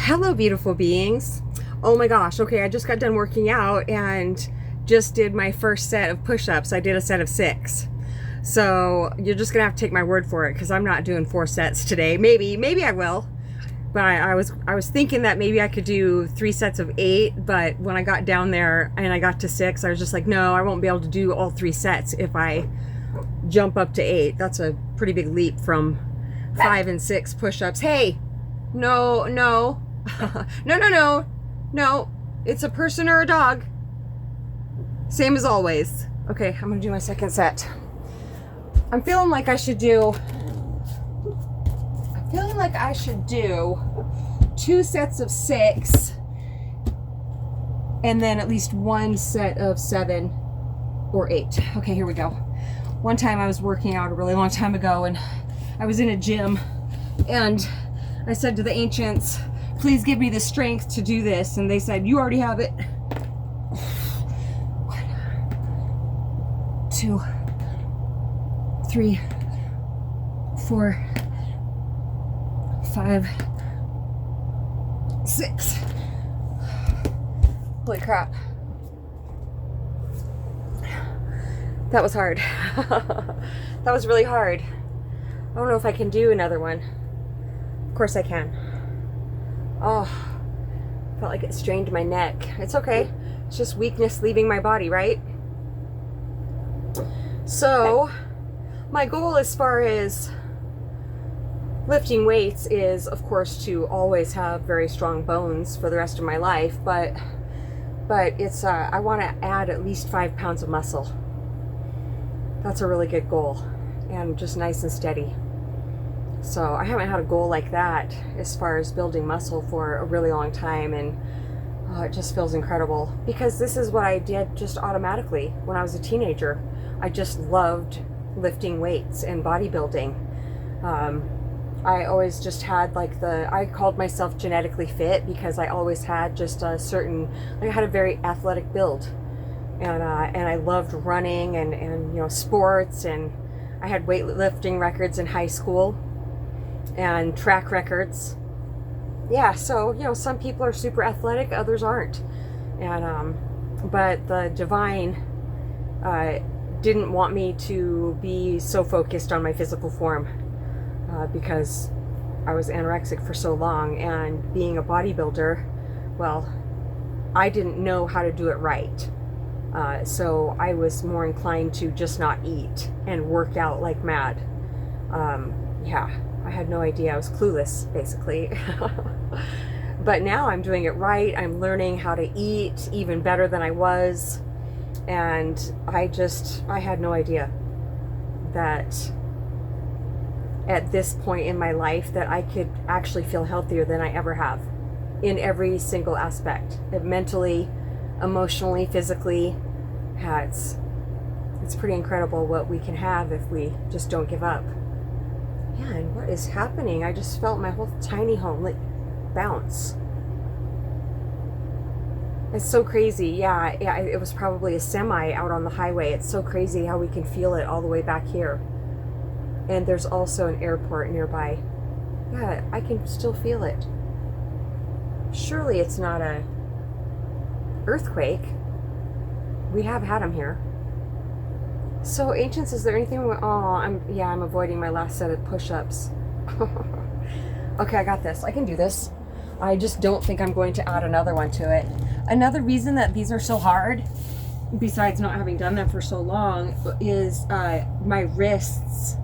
Hello, beautiful beings. Oh my gosh, okay, I just got done working out and just did my first set of push-ups. I did a set of 6. So you're just gonna have to take my word for it because I'm not doing 4 sets today. Maybe I will. But I was thinking that maybe I could do 3 sets of 8, but when I got down there and I got to 6, I was just like, no, I won't be able to do all 3 sets if I jump up to 8. That's a pretty big leap from 5 and 6 push-ups. Hey, no. No. It's a person or a dog. Same as always. Okay, I'm gonna do my second set. I'm feeling like I should do 2 sets of 6 and then at least 1 set of 7 or 8. Okay, here we go. One time I was working out a really long time ago and I was in a gym and I said to the ancients, please give me the strength to do this. And they said, you already have it. 1, 2, 3, 4, 5, 6. Holy crap. That was hard. That was really hard. I don't know if I can do another one. Of course I can. Oh, felt like it strained my neck. It's okay. It's just weakness leaving my body, right? So, my goal as far as lifting weights is, of course, to always have very strong bones for the rest of my life, but it's I want to add at least 5 pounds of muscle. That's a really good goal, and just nice and steady. So I haven't had a goal like that as far as building muscle for a really long time, and it just feels incredible because this is what I did just automatically when I was a teenager. I just loved lifting weights and bodybuilding. I always just had I called myself genetically fit because I always had just I had a very athletic build, and I loved running and sports, and I had weightlifting records in high school and track records. Yeah, so some people are super athletic, others aren't, and but the divine didn't want me to be so focused on my physical form because I was anorexic for so long, and being a bodybuilder, well, I didn't know how to do it right. So I was more inclined to just not eat and work out like mad. Yeah, I had no idea. I was clueless, basically. But now I'm doing it right. I'm learning how to eat even better than I was. And I had no idea that at this point in my life that I could actually feel healthier than I ever have in every single aspect. Mentally, emotionally, physically. Yeah, it's pretty incredible what we can have if we just don't give up. Yeah, and what is happening? I just felt my whole tiny home bounce. It's so crazy. Yeah, it was probably a semi out on the highway. It's so crazy how we can feel it all the way back here. And there's also an airport nearby. Yeah, I can still feel it. Surely it's not a earthquake. We have had them here. So, ancients, is there anything? I'm avoiding my last set of push-ups. Okay, I got this. I can do this. I just don't think I'm going to add another one to it. Another reason that these are so hard, besides not having done them for so long, is my wrists.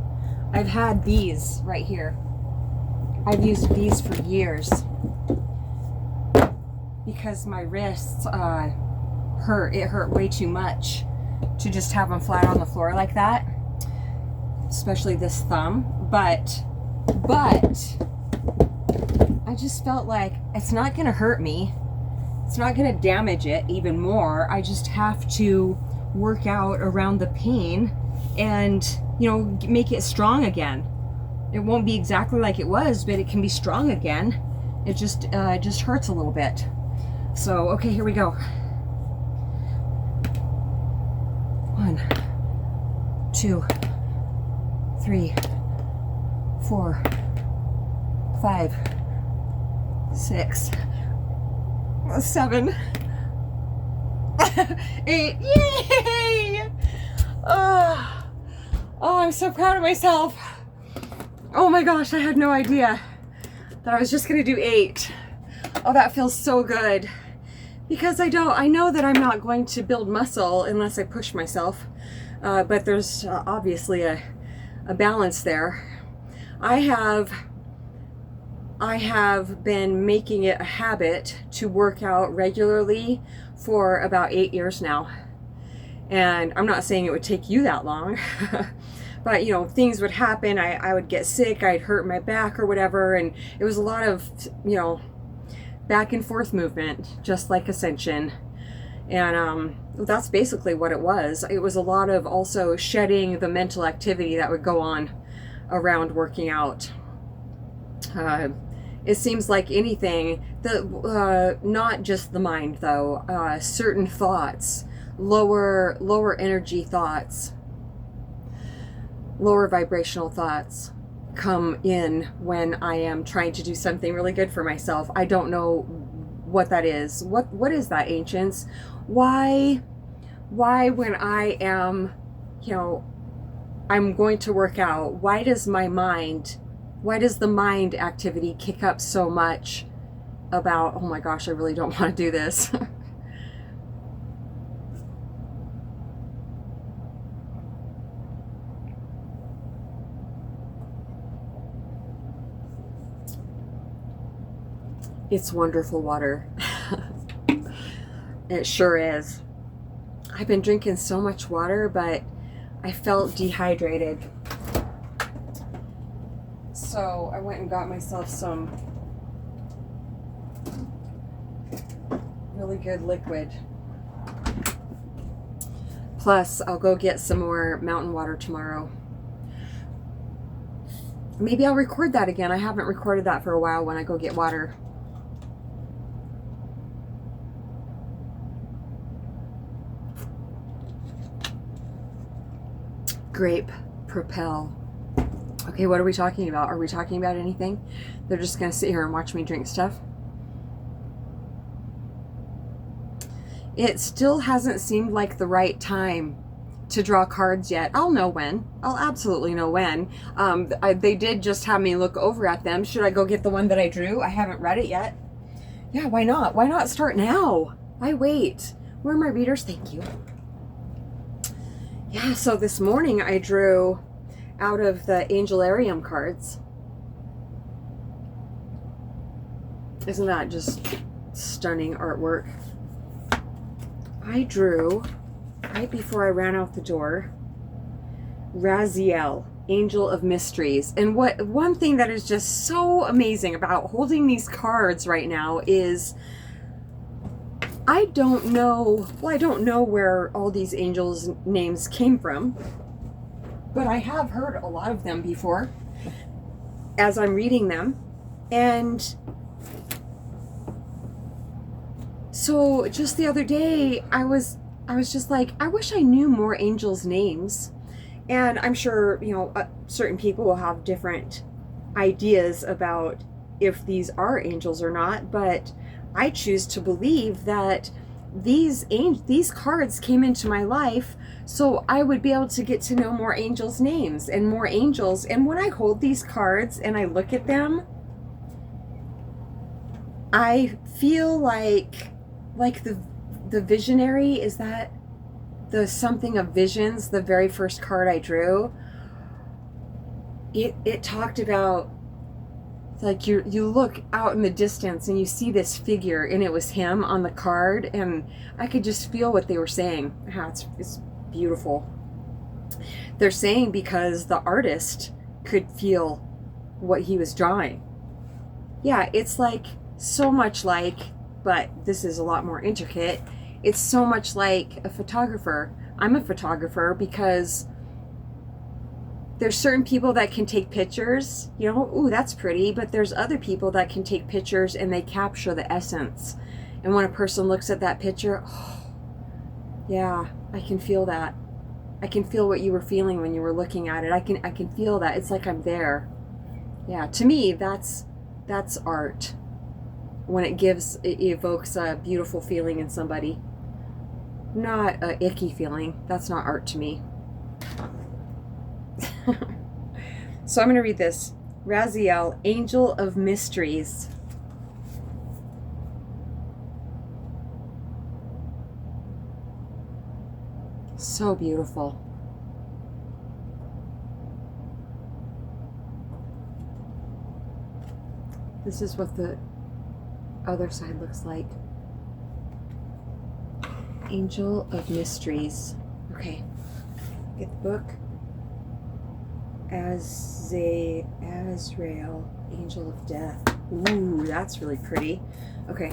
I've had these right here. I've used these for years because my wrists hurt. It hurt way too much to just have them flat on the floor like that, especially this thumb. But I just felt like it's not going to hurt me. It's not going to damage it even more. I just have to work out around the pain and make it strong again. It won't be exactly like it was, but it can be strong again. It just hurts a little bit. So, okay, here we go. 1, 2, 3, 4, 5, 6, 7, 8. Yay! Oh, I'm so proud of myself. Oh my gosh, I had no idea that I was just gonna do 8. Oh, that feels so good. Because I know that I'm not going to build muscle unless I push myself. But there's obviously a balance there. I have been making it a habit to work out regularly for about 8 years now. And I'm not saying it would take you that long, but you know, things would happen. I would get sick, I'd hurt my back or whatever, and it was a lot of, you know, back and forth movement, just like Ascension. And that's basically what it was. It was a lot of also shedding the mental activity that would go on around working out. It seems like anything, not just the mind though, certain thoughts, lower energy thoughts, lower vibrational thoughts come in when I am trying to do something really good for myself. I don't know what that is. What is that, ancients? Why when I am, you know, I'm going to work out, why does the mind activity kick up so much about, oh my gosh, I really don't want to do this? It's wonderful water. It sure is. I've been drinking so much water, but I felt dehydrated. So I went and got myself some really good liquid. Plus, I'll go get some more mountain water tomorrow. Maybe I'll record that again. I haven't recorded that for a while when I go get water. Grape Propel. Okay, what are we talking about? Are we talking about anything? They're just going to sit here and watch me drink stuff. It still hasn't seemed like the right time to draw cards yet. I'll know when. I'll absolutely know when. They did just have me look over at them. Should I go get the one that I drew? I haven't read it yet. Yeah, why not? Why not start now? Why wait? Where are my readers? Thank you. Yeah, so this morning I drew out of the Angelarium cards. Isn't that just stunning artwork? I drew, right before I ran out the door, Raziel, Angel of Mysteries. And one thing that is just so amazing about holding these cards right now is I don't know where all these angels' names came from, but I have heard a lot of them before as I'm reading them. And so just the other day, I was just like, I wish I knew more angels' names. And I'm sure, you know, certain people will have different ideas about if these are angels or not, but I choose to believe that these cards came into my life so I would be able to get to know more angels' names and more angels. And when I hold these cards and I look at them, I feel like the visionary, is that the something of visions, the very first card I drew, it talked about, like, you look out in the distance and you see this figure, and it was him on the card, and I could just feel what they were saying. It's beautiful. They're saying because the artist could feel what he was drawing. Yeah, it's like so much like, but this is a lot more intricate. It's so much like a photographer. I'm a photographer because there's certain people that can take pictures, you know, ooh, that's pretty, but there's other people that can take pictures and they capture the essence. And when a person looks at that picture, oh, yeah, I can feel that. I can feel what you were feeling when you were looking at it. I can feel that. It's like I'm there. Yeah, to me, that's art. when it evokes a beautiful feeling in somebody, not a icky feeling. That's not art to me. So I'm going to read this. Raziel, Angel of Mysteries. So beautiful. This is what the other side looks like. Angel of Mysteries. Okay. Get the book. Azrael, Angel of Death. Ooh, that's really pretty. Okay.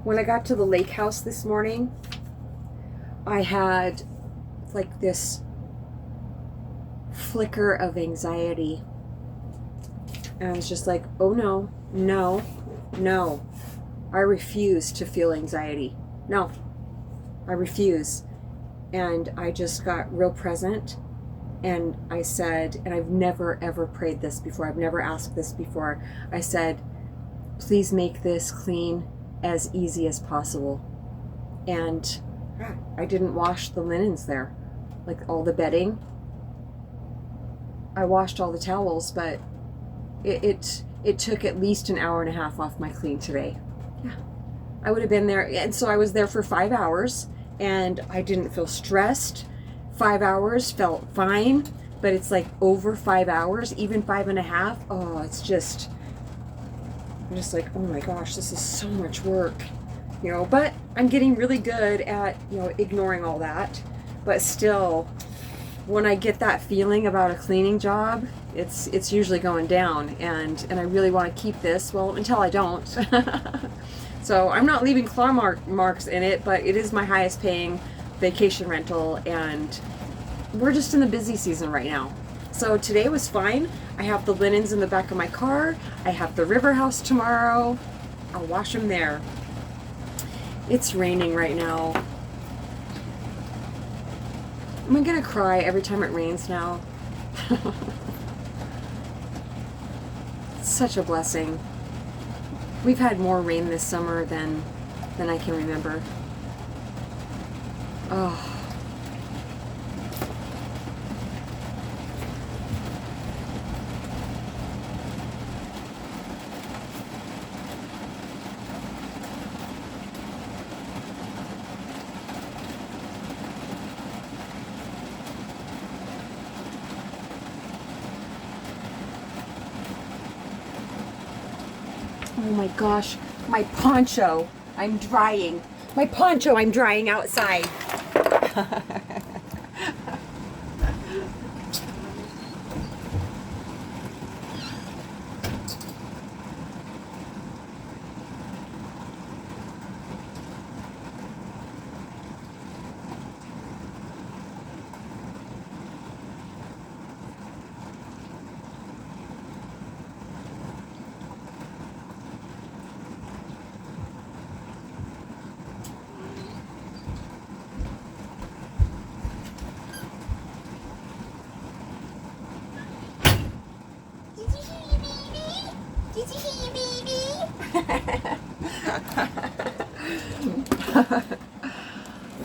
When I got to the lake house this morning, I had like this flicker of anxiety. And I was just like, oh no, no, no. I refuse to feel anxiety. No, I refuse. And I just got real present. And I said, and I've never ever prayed this before. I've never asked this before. I said, please make this clean as easy as possible. And I didn't wash the linens there, like all the bedding. I washed all the towels, but it took at least an hour and a half off my clean today. Yeah, I would have been there. And so I was there for 5 hours and I didn't feel stressed. 5 hours felt fine, but it's like over 5 hours, even 5.5. Oh, it's just, I'm just like, oh my gosh, this is so much work, you know, but I'm getting really good at, you know, ignoring all that. But still, when I get that feeling about a cleaning job, it's usually going down, and I really want to keep this, well, until I don't. So I'm not leaving claw marks in it, but it is my highest paying vacation rental, and we're just in the busy season right now. So today was fine. I have the linens in the back of my car. I have the river house tomorrow. I'll wash them there. It's raining right now. Am I gonna cry every time it rains now? It's such a blessing. We've had more rain this summer than I can remember. Oh. Oh my gosh, my poncho, I'm drying. My poncho, I'm drying outside.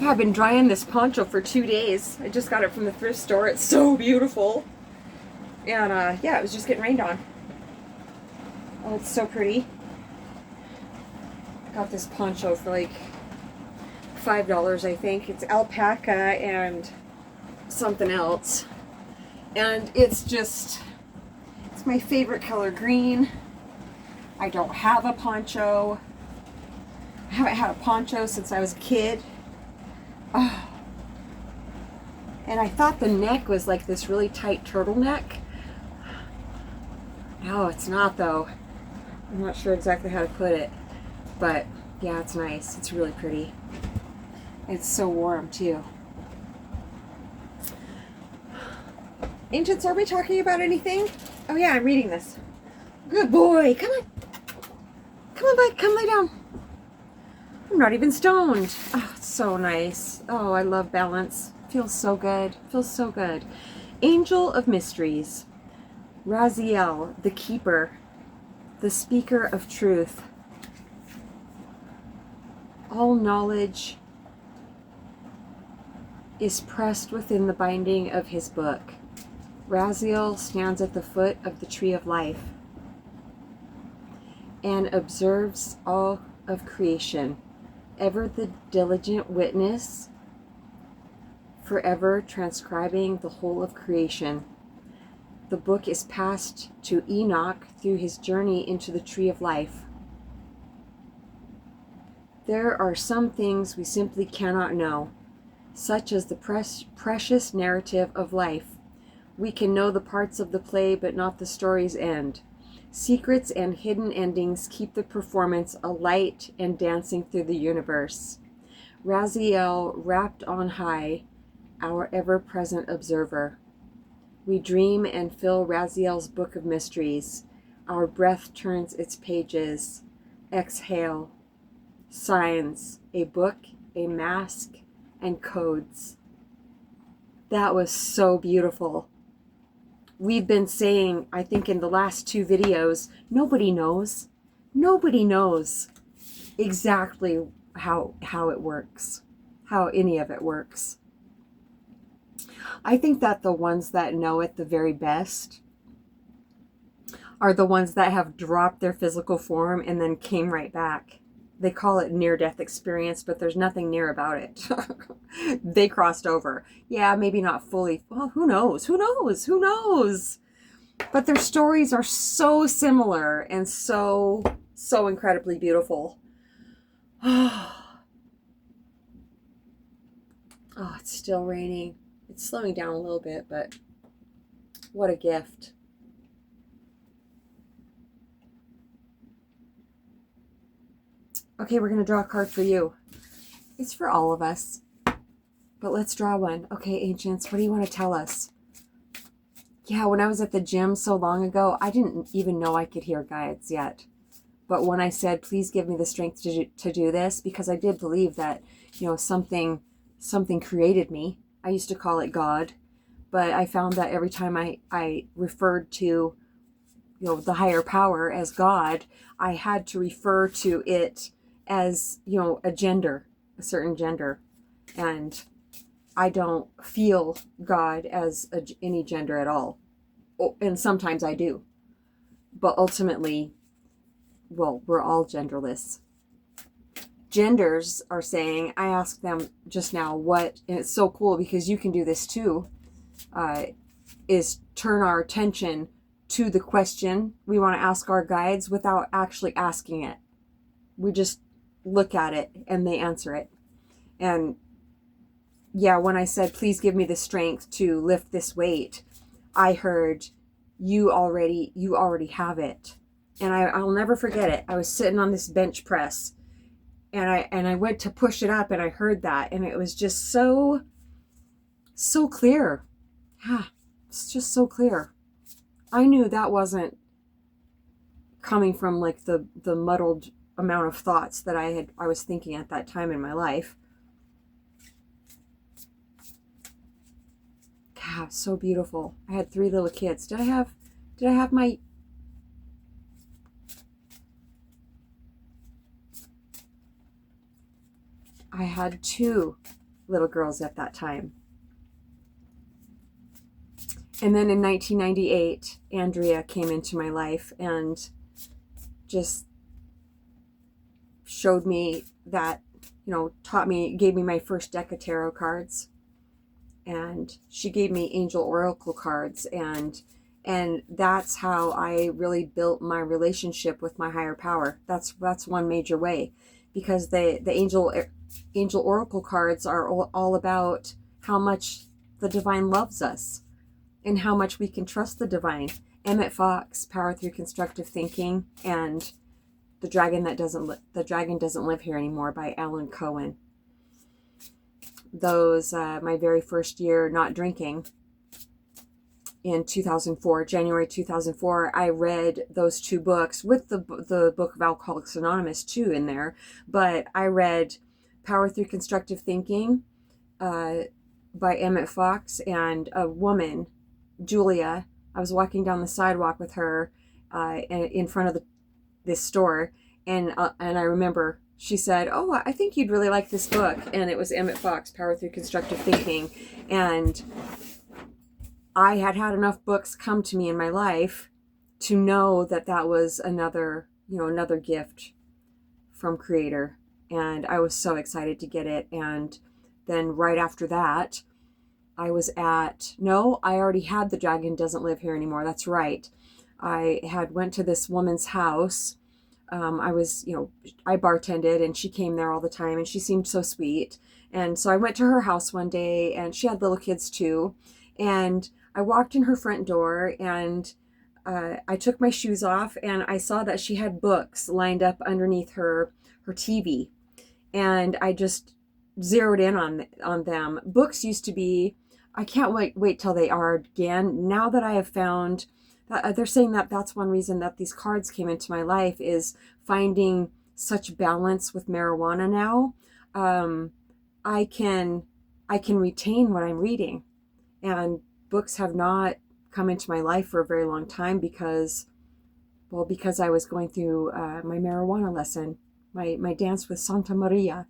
I've been drying this poncho for 2 days. I just got it from the thrift store. It's so beautiful. And yeah, it was just getting rained on. Oh, it's so pretty. I got this poncho for like $5, I think. It's alpaca and something else. And it's just, it's my favorite color, green. I don't have a poncho. I haven't had a poncho since I was a kid. Oh. And I thought the neck was like this really tight turtleneck. No, it's not though. I'm not sure exactly how to put it. But yeah, it's nice. It's really pretty. It's so warm too. Ancients, are we talking about anything? Oh yeah, I'm reading this. Good boy. Come on. Come on, bud. Come lay down. I'm not even stoned. Oh, it's so nice. Oh, I love balance. Feels so good. Feels so good. Angel of Mysteries. Raziel, the keeper, the speaker of truth. All knowledge is pressed within the binding of his book. Raziel stands at the foot of the tree of life and observes all of creation, ever the diligent witness, forever transcribing the whole of creation. The book is passed to Enoch through his journey into the tree of life. There are some things we simply cannot know, such as the precious narrative of life. We can know the parts of the play, but not the story's end. Secrets and hidden endings keep the performance alight and dancing through the universe. Raziel, wrapped on high, our ever-present observer. We dream and fill Raziel's book of mysteries. Our breath turns its pages. Exhale. Signs, a book, a mask, and codes. That was so beautiful. We've been saying, I think in the last 2 videos, nobody knows. Nobody knows exactly how it works, how any of it works. I think that the ones that know it the very best are the ones that have dropped their physical form and then came right back. They call it near-death experience, but there's nothing near about it. They crossed over. Yeah, maybe not fully. Well, who knows? Who knows? Who knows? But their stories are so similar and so incredibly beautiful. Oh, it's still raining. It's slowing down a little bit, but what a gift. Okay, we're going to draw a card for you. It's for all of us. But let's draw one. Okay, ancients, what do you want to tell us? Yeah, when I was at the gym so long ago, I didn't even know I could hear guides yet. But when I said, please give me the strength to do this, because I did believe that, something created me. I used to call it God. But I found that every time I referred to, the higher power as God, I had to refer to it as, a gender, a certain gender. And I don't feel God as any gender at all. And sometimes I do. But ultimately, well, we're all genderless. Genders are saying, I asked them just now what, and it's so cool because you can do this too, is turn our attention to the question we want to ask our guides without actually asking it. We just look at it and they answer it. And yeah, when I said, please give me the strength to lift this weight, I heard, you already have it. And I'll never forget it. I was sitting on this bench press and I went to push it up and I heard that. And it was just so clear. Yeah, it's just so clear. I knew that wasn't coming from like the muddled amount of thoughts that I was thinking at that time in my life. God, so beautiful. I had 3 little kids. Did I have my... I had 2 little girls at that time. And then in 1998, Andrea came into my life and just showed me that, gave me my first deck of tarot cards. And she gave me angel oracle cards. And that's how I really built my relationship with my higher power. That's one major way. Because the angel oracle cards are all about how much the divine loves us. And how much we can trust the divine. Emmett Fox, Power Through Constructive Thinking, and The Dragon Doesn't Live Here Anymore by Alan Cohen. Those, my very first year not drinking in 2004, January 2004, I read those 2 books with the book of Alcoholics Anonymous too in there. But I read Power Through Constructive Thinking by Emmett Fox, and a woman, Julia, I was walking down the sidewalk with her in front of this store, and I remember she said, "Oh, I think you'd really like this book," and it was Emmett Fox, Power Through Constructive Thinking, and I had had enough books come to me in my life to know that that was another gift from Creator, and I was so excited to get it. And then right after that, I already had The Dragon Doesn't Live Here Anymore. That's right. I had went to this woman's house. I bartended, and she came there all the time, and she seemed so sweet. And so I went to her house one day, and she had little kids too. And I walked in her front door, and I took my shoes off, and I saw that she had books lined up underneath her TV. And I just zeroed in on them. Books used to be, I can't wait till they are again. Now that I have found, they're saying that that's one reason that these cards came into my life, is finding such balance with marijuana now. I can retain what I'm reading, and books have not come into my life for a very long time because I was going through my marijuana lesson, my dance with Santa Maria.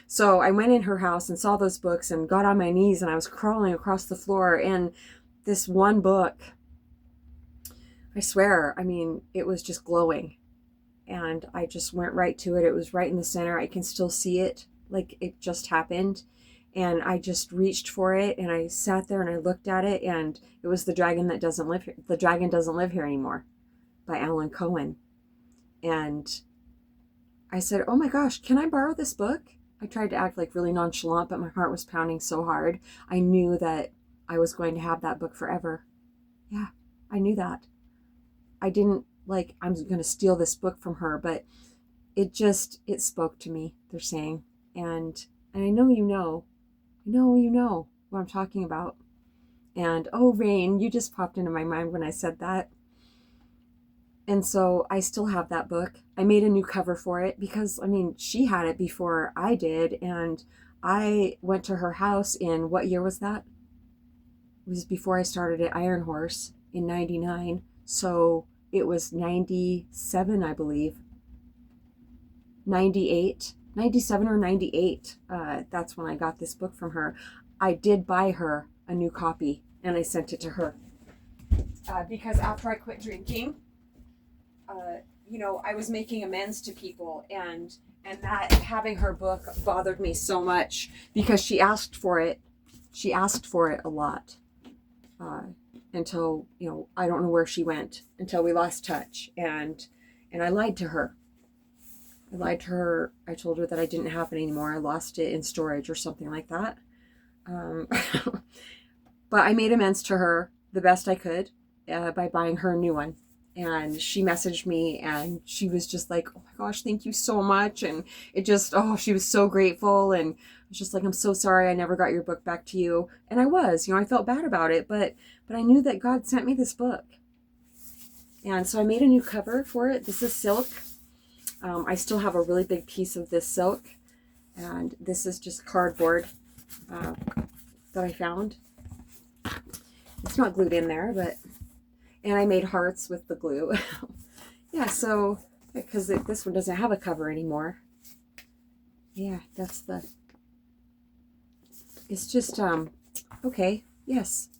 So I went in her house and saw those books and got on my knees, and I was crawling across the floor, and this one book, I swear, it was just glowing, and I just went right to it. It was right in the center. I can still see it like it just happened. And I just reached for it, and I sat there and I looked at it, and it was The Dragon Doesn't Live Here Anymore by Alan Cohen. And I said, "Oh my gosh, can I borrow this book?" I tried to act like really nonchalant, but my heart was pounding so hard. I knew that I was going to have that book forever. Yeah, I knew that. I didn't I'm going to steal this book from her, but it spoke to me, they're saying. And I know you know what I'm talking about. And oh, Rain, you just popped into my mind when I said that. And so I still have that book. I made a new cover for it because, she had it before I did. And I went to her house in, what year was that? It was before I started at Iron Horse in 99. So it was 97, I believe. 97 or 98. That's when I got this book from her. I did buy her a new copy, and I sent it to her. Because after I quit drinking, I was making amends to people, and that having her book bothered me so much because she asked for it. She asked for it a lot. Until, I don't know where she went, until we lost touch, and I lied to her. I told her that I didn't have it anymore. I lost it in storage or something like that. But I made amends to her the best I could by buying her a new one. And she messaged me, and she was just like, "Oh my gosh, thank you so much." And it just, she was so grateful. And I was just like, "I'm so sorry I never got your book back to you." And I was, I felt bad about it, but I knew that God sent me this book. And so I made a new cover for it. This is silk. I still have a really big piece of this silk, and this is just cardboard that I found. It's not glued in there, and I made hearts with the glue. Yeah, so, because this one doesn't have a cover anymore. Yeah, it's just, okay, yes,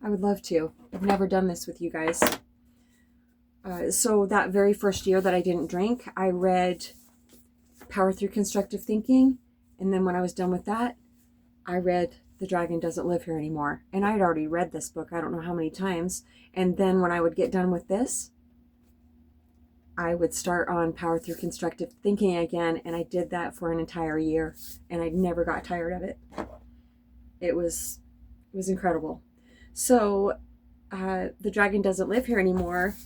I would love to. I've never done this with you guys. So that very first year that I didn't drink, I read Power Through Constructive Thinking. And then when I was done with that, I read The Dragon Doesn't Live Here Anymore. And I'd already read this book, I don't know how many times. And then when I would get done with this, I would start on Power Through Constructive Thinking again. And I did that for an entire year. And I never got tired of it. It was incredible. So The Dragon Doesn't Live Here Anymore.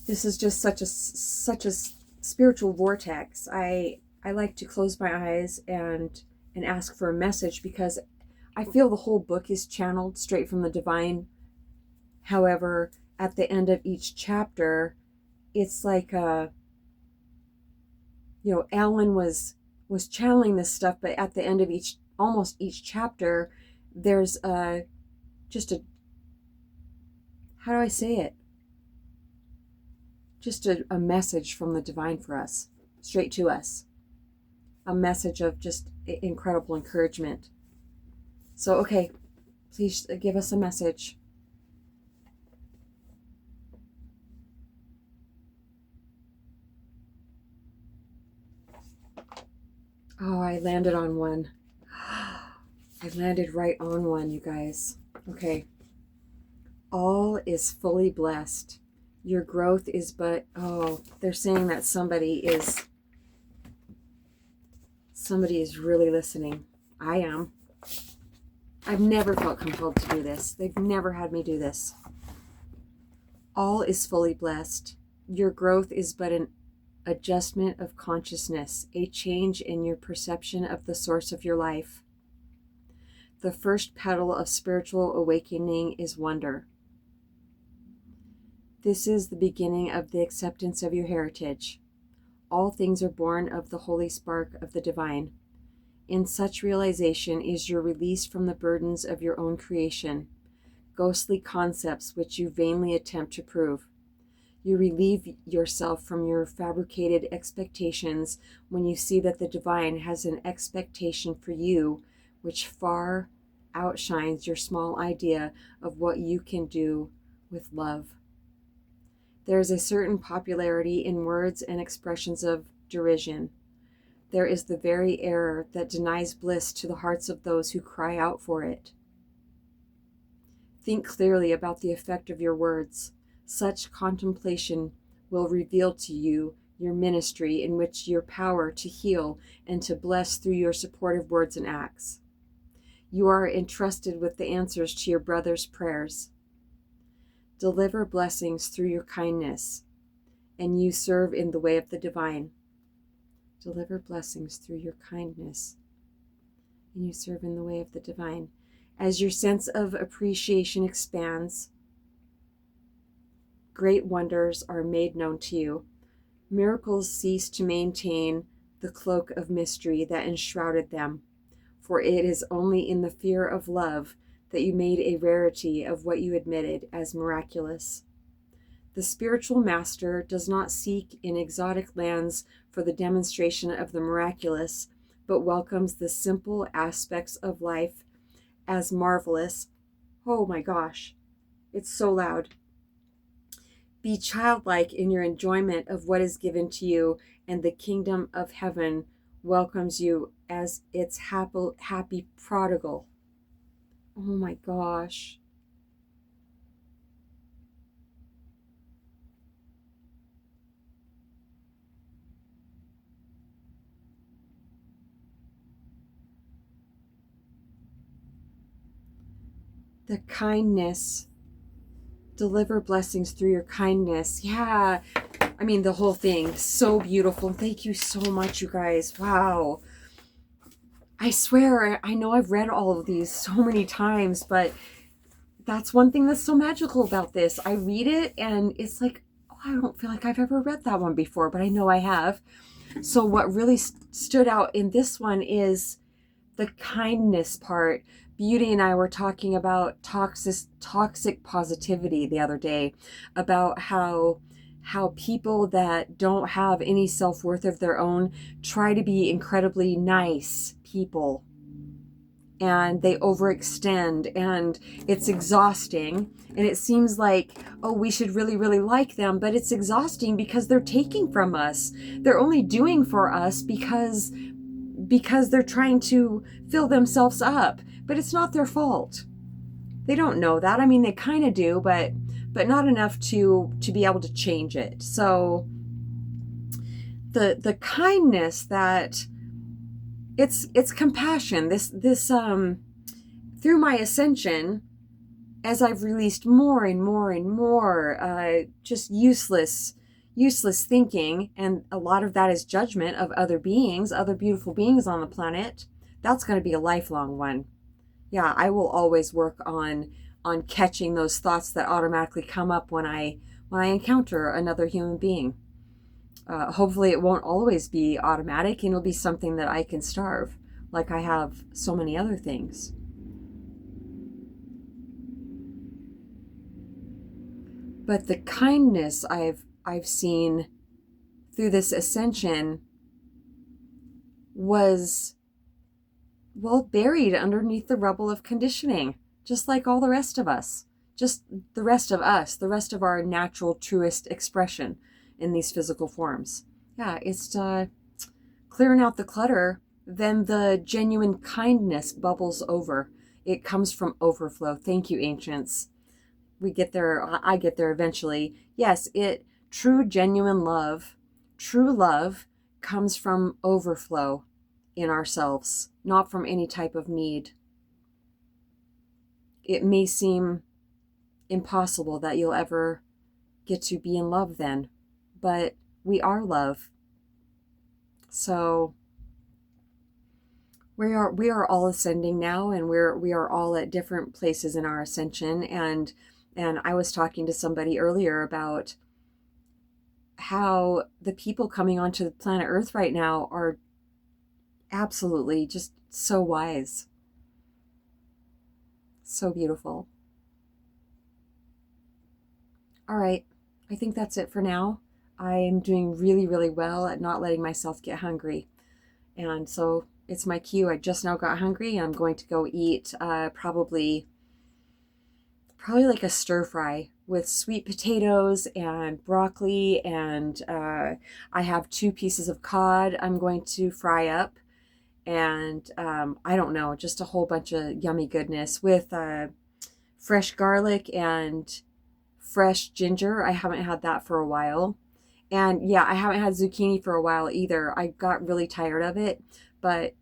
This is just such a spiritual vortex. I like to close my eyes and ask for a message because I feel the whole book is channeled straight from the divine. However, at the end of each chapter, it's like Alan was channeling this stuff, but at the end of almost each chapter, there's just a how do I say it? Just a message from the divine for us, straight to us. A message of just incredible encouragement. So, okay, please give us a message. Oh, I landed on one. I landed right on one, you guys. Okay. All is fully blessed. Your growth is but, oh, they're saying that somebody is really listening. I am. I've never felt compelled to do this. They've never had me do this. All is fully blessed. Your growth is but an adjustment of consciousness, a change in your perception of the source of your life. The first petal of spiritual awakening is wonder. This is the beginning of the acceptance of your heritage. All things are born of the holy spark of the divine. In such realization is your release from the burdens of your own creation, ghostly concepts which you vainly attempt to prove. You relieve yourself from your fabricated expectations when you see that the divine has an expectation for you which far outshines your small idea of what you can do with love. There is a certain popularity in words and expressions of derision. There is the very error that denies bliss to the hearts of those who cry out for it. Think clearly about the effect of your words. Such contemplation will reveal to you your ministry in which your power to heal and to bless through your supportive words and acts. You are entrusted with the answers to your brother's prayers. Deliver blessings through your kindness, and you serve in the way of the divine. Deliver blessings through your kindness, and you serve in the way of the divine. As your sense of appreciation expands, great wonders are made known to you. Miracles cease to maintain the cloak of mystery that enshrouded them, for it is only in the fear of love that you made a rarity of what you admitted as miraculous. The spiritual master does not seek in exotic lands for the demonstration of the miraculous, but welcomes the simple aspects of life as marvelous. Oh my gosh, it's so loud. Be childlike in your enjoyment of what is given to you, and the kingdom of heaven welcomes you as its happy prodigal. Oh my gosh. The kindness. Deliver blessings through your kindness. Yeah. I mean, the whole thing. So beautiful. Thank you so much, you guys. Wow. I swear, I know I've read all of these so many times, but that's one thing that's so magical about this. I read it and it's like, oh, I don't feel like I've ever read that one before, but I know I have. So what really stood out in this one is the kindness part. Beauty and I were talking about toxic positivity the other day, about how people that don't have any self-worth of their own try to be incredibly nice people, and they overextend, and it's exhausting, and it seems like, oh, we should really, really like them, but it's exhausting because they're taking from us. They're only doing for us because they're trying to fill themselves up, but it's not their fault. They don't know that. I mean, they kind of do, but not enough to be able to change it. So the kindness, that it's compassion. This through my ascension, as I've released more and more and more just useless thinking, and a lot of that is judgment of other beings, other beautiful beings on the planet, that's going to be a lifelong one. Yeah, I will always work on catching those thoughts that automatically come up when I encounter another human being. Hopefully it won't always be automatic, and it'll be something that I can starve, like I have so many other things. But the kindness I've seen through this ascension was, well, buried underneath the rubble of conditioning, just like all the rest of us. Just the rest of us, the rest of our natural, truest expression in these physical forms. Yeah, it's clearing out the clutter, then the genuine kindness bubbles over. It comes from overflow. Thank you, ancients. We get there, I get there eventually. Yes, true, genuine love, true love comes from overflow in ourselves, not from any type of need. It may seem impossible that you'll ever get to be in love then, but we are love. So we are all ascending now, and we are all at different places in our ascension. And I was talking to somebody earlier about how the people coming onto the planet Earth right now are absolutely just so wise, so beautiful. All right, I think that's it for now. I am doing really, really well at not letting myself get hungry. And so it's my cue. I just now got hungry, and I'm going to go eat probably like a stir fry with sweet potatoes and broccoli. And I have 2 pieces of cod I'm going to fry up. And I don't know, just a whole bunch of yummy goodness with fresh garlic and fresh ginger. I haven't had that for a while. And yeah, I haven't had zucchini for a while either. I got really tired of it, but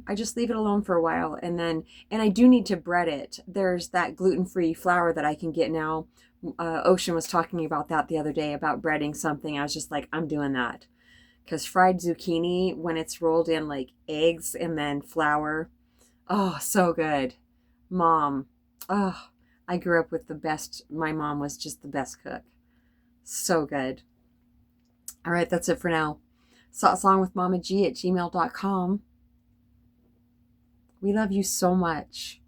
I just leave it alone for a while. And I do need to bread it. There's that gluten-free flour that I can get now. Ocean was talking about that the other day, about breading something. I was just like, I'm doing that. Because fried zucchini, when it's rolled in like eggs and then flour, oh, so good. Mom, oh, I grew up with the best. My mom was just the best cook. So good. All right, that's it for now. satsangwithmamaji@gmail.com. We love you so much.